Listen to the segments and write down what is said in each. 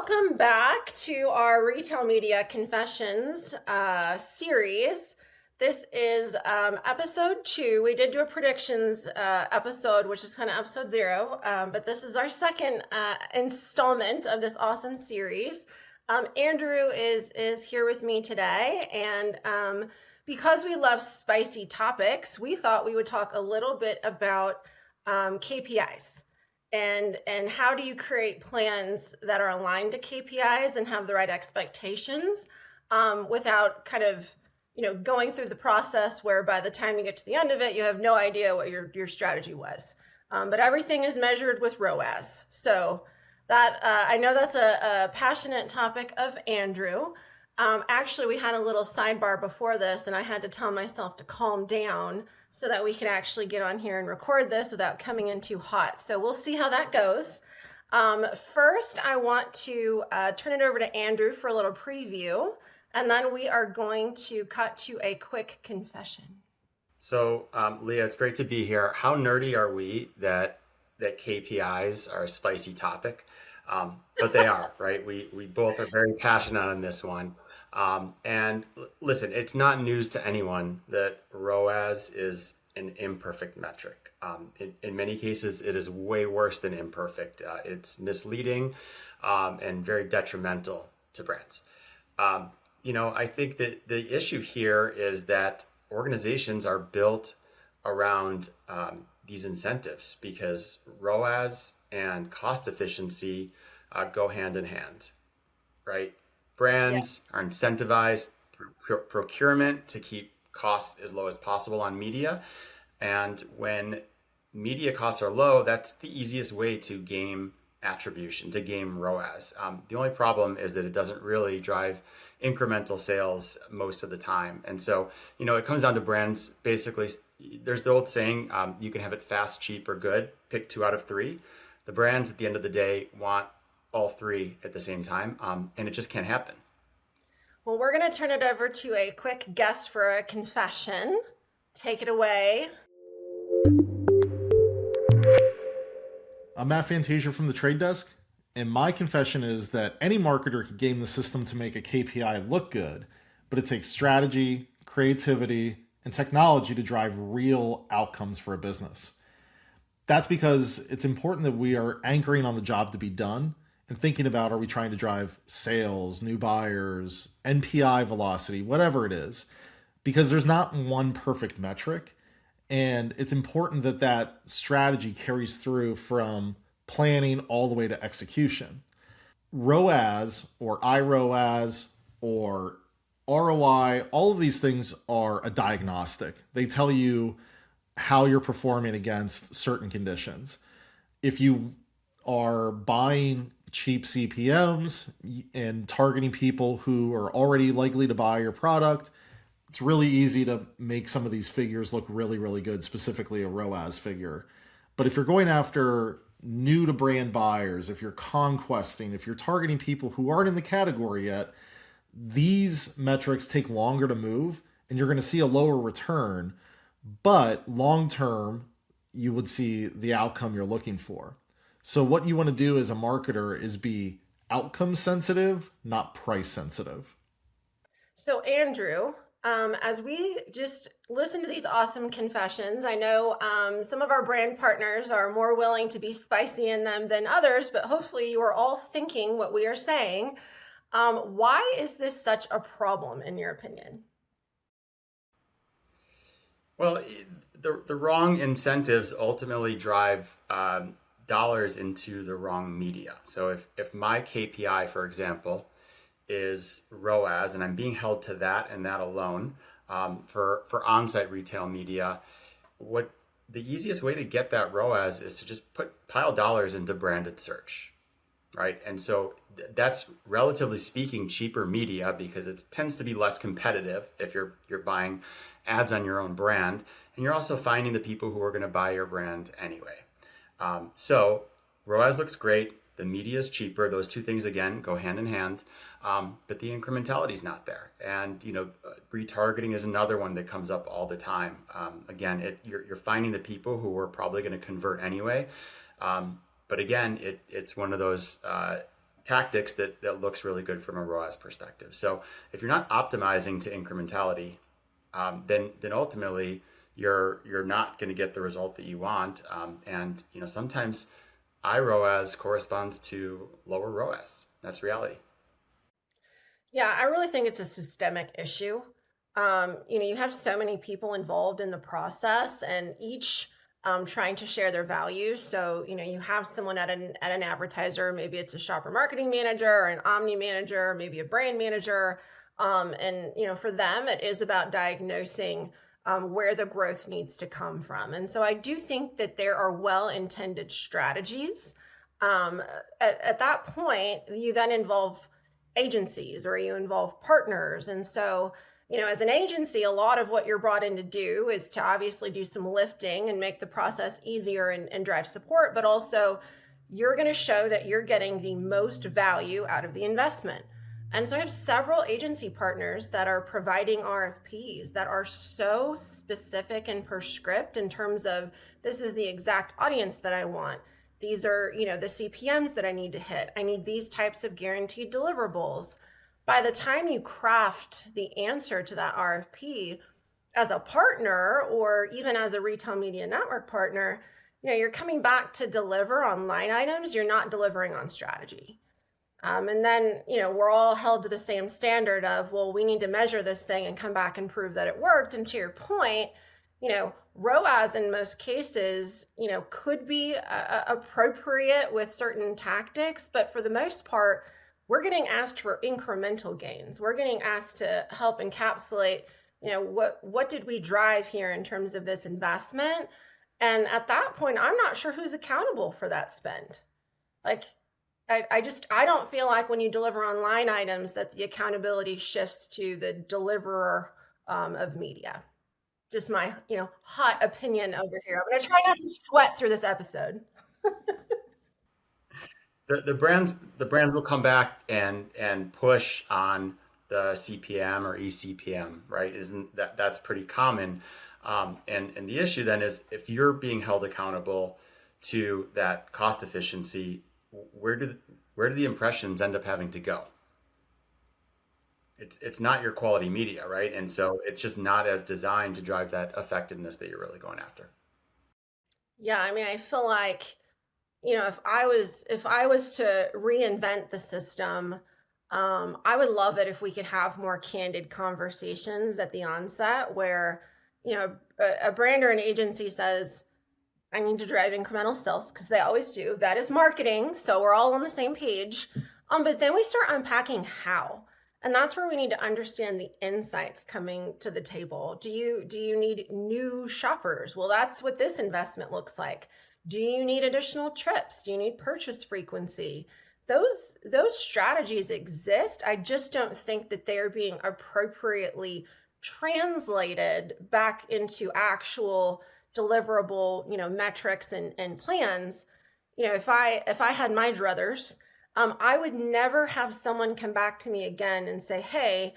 Welcome back to our Retail Media Confessions series. This is episode 2. We did do a predictions episode, which is kind of episode 0, but this is our second installment of this awesome series. Andrew is here with me today, and because we love spicy topics, we thought we would talk a little bit about KPIs. And how do you create plans that are aligned to KPIs and have the right expectations without kind of, going through the process where by the time you get to the end of it, you have no idea what your strategy was. But everything is measured with ROAS. So that I know that's a passionate topic of Andrew. Actually, we had a little sidebar before this, and I had to tell myself to calm down so that we can actually get on here and record this without coming in too hot. So we'll see how that goes. First, I want to turn it over to Andrew for a little preview, and then we are going to cut to a quick confession. So, Leah, it's great to be here. How nerdy are we that KPIs are a spicy topic? But they are, right? We both are very passionate on this one. And listen, it's not news to anyone that ROAS is an imperfect metric. In many cases, it is way worse than imperfect. It's misleading and very detrimental to brands. I think that the issue here is that organizations are built around these incentives because ROAS and cost efficiency go hand in hand, right? Brands are incentivized through procurement to keep costs as low as possible on media. And when media costs are low, that's the easiest way to game attribution, to game ROAS. The only problem is that it doesn't really drive incremental sales most of the time. And so, it comes down to brands. Basically, there's the old saying, you can have it fast, cheap, or good. Pick 2 out of 3. The brands at the end of the day want all 3 at the same time, and it just can't happen. Well, we're going to turn it over to a quick guest for a confession. Take it away. I'm Matt Fanatazier from the Tradedesk, and my confession is that any marketer can game the system to make a KPI look good, but it takes strategy, creativity, and technology to drive real outcomes for a business. That's because it's important that we are anchoring on the job to be done and thinking about, are we trying to drive sales, new buyers, NPI velocity, whatever it is, because there's not one perfect metric. And it's important that that strategy carries through from planning all the way to execution. ROAS or iROAS or ROI, all of these things are a diagnostic. They tell you how you're performing against certain conditions. If you are buying cheap CPMs and targeting people who are already likely to buy your product, it's really easy to make some of these figures look really, really good, specifically a ROAS figure. But if you're going after new to brand buyers, if you're conquesting, if you're targeting people who aren't in the category yet, these metrics take longer to move and you're going to see a lower return, but long term, you would see the outcome you're looking for. So what you want to do as a marketer is be outcome sensitive, not price sensitive. So Andrew, as we just listen to these awesome confessions, I know some of our brand partners are more willing to be spicy in them than others, but hopefully you are all thinking what we are saying. Why is this such a problem in your opinion? Well, the wrong incentives ultimately drive dollars into the wrong media. So if my KPI, for example, is ROAS, and I'm being held to that and that alone for on-site retail media, what the easiest way to get that ROAS is to just pile dollars into branded search, right? And so that's relatively speaking cheaper media because it tends to be less competitive if you're buying ads on your own brand, and you're also finding the people who are going to buy your brand anyway. So ROAS looks great. The media is cheaper. Those two things, again, go hand in hand. But the incrementality is not there. And, retargeting is another one that comes up all the time. Again, you're finding the people who are probably going to convert anyway. But again, it's one of those tactics that looks really good from a ROAS perspective. So if you're not optimizing to incrementality, then ultimately you're not going to get the result that you want. And sometimes iROAS corresponds to lower ROAS. That's reality. Yeah, I really think it's a systemic issue. You have so many people involved in the process, and each trying to share their values. So, you have someone at an advertiser, maybe it's a shopper marketing manager or an omni manager, maybe a brand manager. And for them, it is about diagnosing where the growth needs to come from. And so I do think that there are well-intended strategies. Um, at that point, you then involve agencies or you involve partners. And so, as an agency, a lot of what you're brought in to do is to obviously do some lifting and make the process easier and drive support, but also you're going to show that you're getting the most value out of the investment. And so I have several agency partners that are providing RFPs that are so specific and prescript in terms of this is the exact audience that I want. These are, the CPMs that I need to hit. I need these types of guaranteed deliverables. By the time you craft the answer to that RFP as a partner or even as a retail media network partner, you're coming back to deliver on line items. You're not delivering on strategy. And then, we're all held to the same standard of, well, we need to measure this thing and come back and prove that it worked. And to your point, ROAS in most cases, could be appropriate with certain tactics, but for the most part, we're getting asked for incremental gains. We're getting asked to help encapsulate, what did we drive here in terms of this investment? And at that point, I'm not sure who's accountable for that spend. Like, I don't feel like when you deliver on line items that the accountability shifts to the deliverer of media. Just my, hot opinion over here. I'm going to try not to sweat through this episode. The brands will come back and push on the CPM or eCPM, right? Isn't that's pretty common? And the issue then is if you're being held accountable to that cost efficiency, where do the impressions end up having to go? It's not your quality media, right? And so it's just not as designed to drive that effectiveness that you're really going after. Yeah, I mean, I feel like, if I was to reinvent the system, I would love it if we could have more candid conversations at the onset where, a brand or an agency says, I need to drive incremental sales because they always do. That is marketing. So we're all on the same page. But then we start unpacking how. And that's where we need to understand the insights coming to the table. Do you need new shoppers? Well, that's what this investment looks like. Do you need additional trips? Do you need purchase frequency? Those strategies exist. I just don't think that they're being appropriately translated back into actual deliverable, metrics and plans. If I had my druthers, I would never have someone come back to me again and say, hey,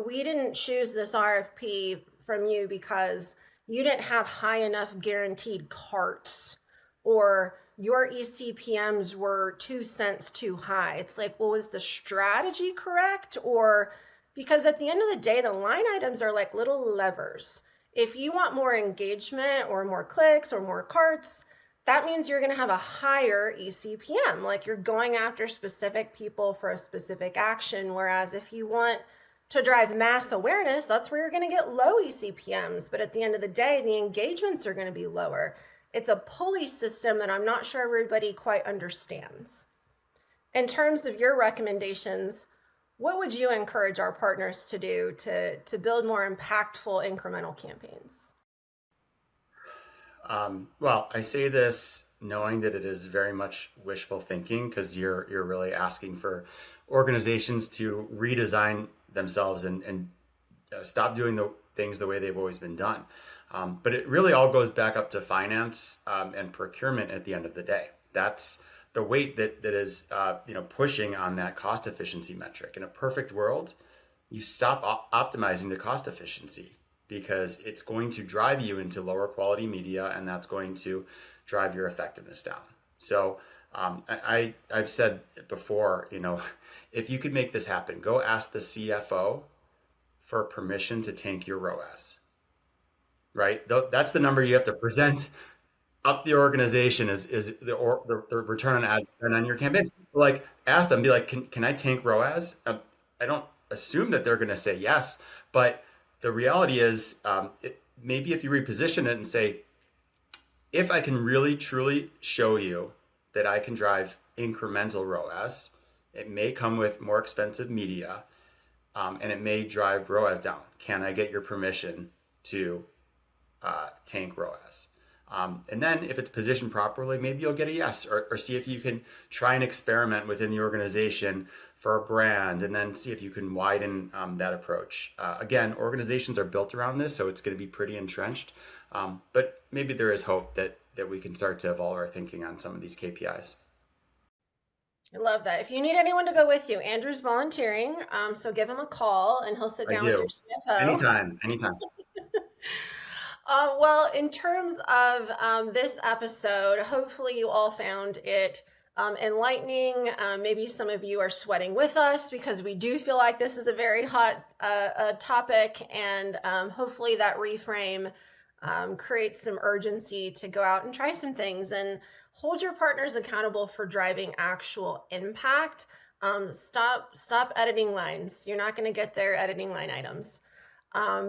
we didn't choose this RFP from you because you didn't have high enough guaranteed carts or your eCPMs were 2 cents too high. It's like, well, is the strategy correct? Or because at the end of the day, the line items are like little levers. If you want more engagement or more clicks or more carts, that means you're going to have a higher eCPM, like you're going after specific people for a specific action. Whereas if you want to drive mass awareness, that's where you're going to get low eCPMs. But at the end of the day, the engagements are going to be lower. It's a pulley system that I'm not sure everybody quite understands. In terms of your recommendations, what would you encourage our partners to do to build more impactful incremental campaigns? Well, I say this knowing that it is very much wishful thinking because you're really asking for organizations to redesign themselves and stop doing the things the way they've always been done. But it really all goes back up to finance and procurement at the end of the day. That's the weight that is pushing on that cost efficiency metric. In a perfect world, you stop optimizing the cost efficiency because it's going to drive you into lower quality media and that's going to drive your effectiveness down. So I've said it before, if you could make this happen, go ask the CFO for permission to tank your ROAS, right? That's the number you have to present up the organization is the return on ad spend on your campaigns. Like, ask them, be like, can I tank ROAS? I don't assume that they're going to say yes, but the reality is, maybe if you reposition it and say, if I can really truly show you that I can drive incremental ROAS, it may come with more expensive media, and it may drive ROAS down. Can I get your permission to tank ROAS? And then if it's positioned properly, maybe you'll get a yes, or see if you can try and experiment within the organization for a brand, and then see if you can widen that approach. Again, organizations are built around this, so it's going to be pretty entrenched. But maybe there is hope that we can start to evolve our thinking on some of these KPIs. I love that. If you need anyone to go with you, Andrew's volunteering, so give him a call and he'll sit down with your CFO. Anytime. Well, in terms of this episode, hopefully you all found it enlightening. Maybe some of you are sweating with us because we do feel like this is a very hot topic, and hopefully that reframe creates some urgency to go out and try some things and hold your partners accountable for driving actual impact. Stop editing lines. You're not going to get their editing line items.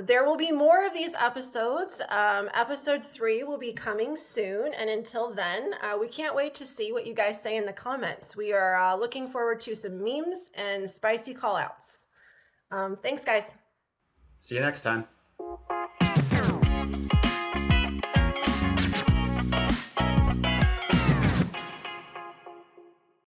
There will be more of these episodes. Episode 3 will be coming soon. And until then, we can't wait to see what you guys say in the comments. We are looking forward to some memes and spicy call outs. Thanks, guys. See you next time.